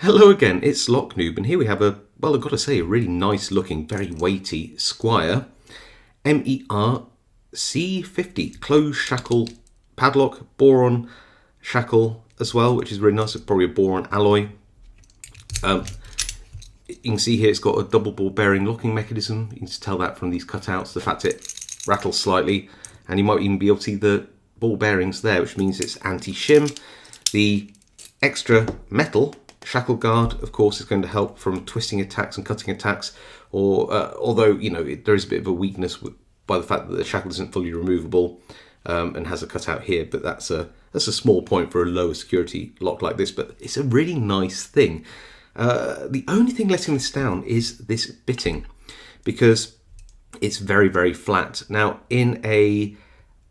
Hello again, it's Lock Noob, and here we have well, I've got to say, a really nice looking, very weighty Squire MERC50 closed shackle padlock, boron shackle as well, which is really nice. It's probably a boron alloy. You can see here it's got a double ball bearing locking mechanism. You can just tell that from these cutouts, the fact it rattles slightly, and you might even be able to see the ball bearings there, which means it's anti-shim. The extra metal shackle guard, of course, is going to help from twisting attacks and cutting attacks, or although, you know, there is a bit of a weakness by the fact that the shackle isn't fully removable and has a cutout here, but that's a small point for a lower security lock like this, but it's a really nice thing. The only thing letting this down is this bitting, because it's very, very flat. Now, in a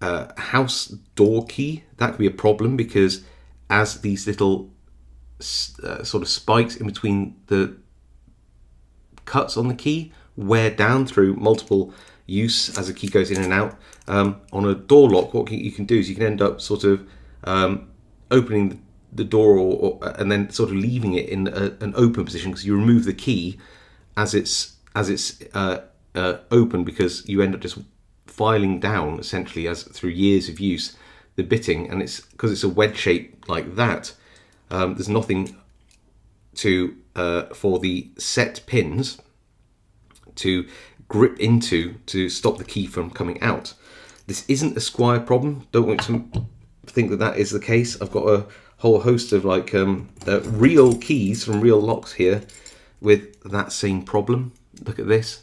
house door key, that could be a problem, because as these little sort of spikes in between the cuts on the key wear down through multiple use as the key goes in and out, on a door lock, what you can do is you can end up sort of opening the door and then sort of leaving it in an open position, because you remove the key as it's open, because you end up just filing down essentially as through years of use the bitting, and it's because it's a wedge shape like that. There's nothing to for the set pins to grip into to stop the key from coming out. This isn't a Squire problem. Don't want to think that that is the case. I've got a whole host of like real keys from real locks here with that same problem. Look at this.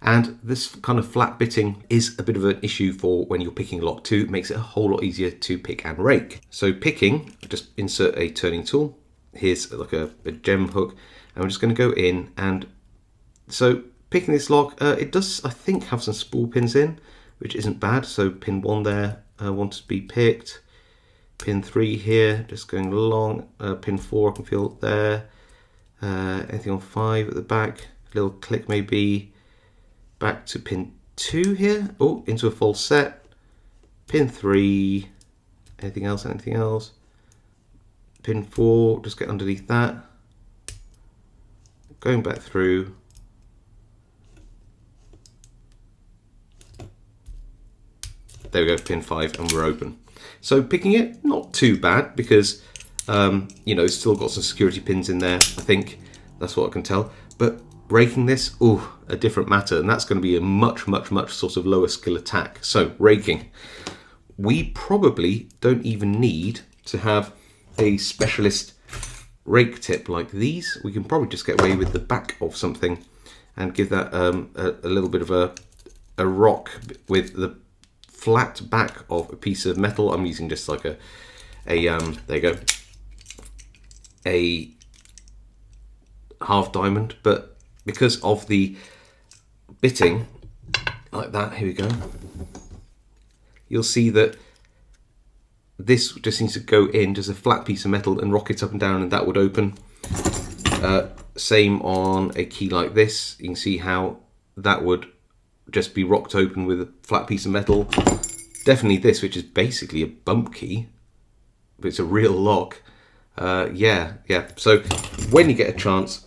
And this kind of flat bitting is a bit of an issue for when you're picking a lock too. It makes it a whole lot easier to pick and rake. So picking, just insert a turning tool. Here's like a gem hook, and we're just going to go in. And so picking this lock, it does, I think, have some spool pins in, which isn't bad. So pin 1 there, wants to be picked. Pin 3 here, just going along. Pin 4 I can feel there. Anything on 5 at the back, a little click maybe. Back to pin 2 here. Oh, into a false set. Pin 3. Anything else? Anything else? Pin 4. Just get underneath that. Going back through. There we go. Pin 5, and we're open. So picking it, not too bad, because you know, it's still got some security pins in there. I think that's what I can tell. But raking this, oh, a different matter, and that's going to be a much sort of lower skill attack. So raking, we probably don't even need to have a specialist rake tip like these. We can probably just get away with the back of something and give that a little bit of a rock with the flat back of a piece of metal. I'm using just like there you go, a half diamond, but because of the bitting like that, here we go, you'll see that this just needs to go in just a flat piece of metal and rock it up and down, and that would open. Same on a key like this. You can see how that would just be rocked open with a flat piece of metal. Definitely this, which is basically a bump key, but it's a real lock. Yeah. So when you get a chance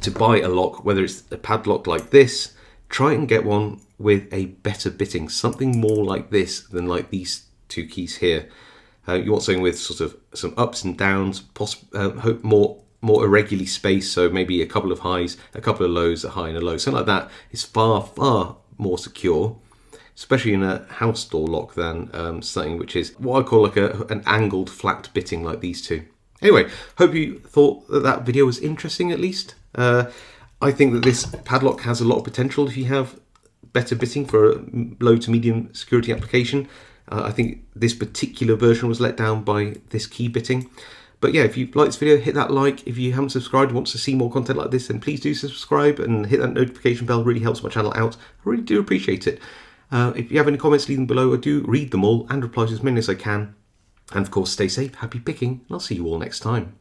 to buy a lock, whether it's a padlock like this, try and get one with a better bitting, something more like this than like these two keys here. You want something with sort of some ups and downs, hope more irregularly spaced, so maybe a couple of highs, a couple of lows, a high and a low. Something like that is far more secure, especially in a house door lock, than something which is what I call like an angled flat bitting like these two. Anyway, hope you thought that video was interesting at least. I think that this padlock has a lot of potential if you have better bitting for a low to medium security application. I think this particular version was let down by this key bitting. But yeah, if you like this video, hit that like. If you haven't subscribed and want to see more content like this, then please do subscribe and hit that notification bell. It really helps my channel out. I really do appreciate it. If you have any comments, leave them below. I do read them all and reply to as many as I can. And of course, stay safe, happy picking, and I'll see you all next time.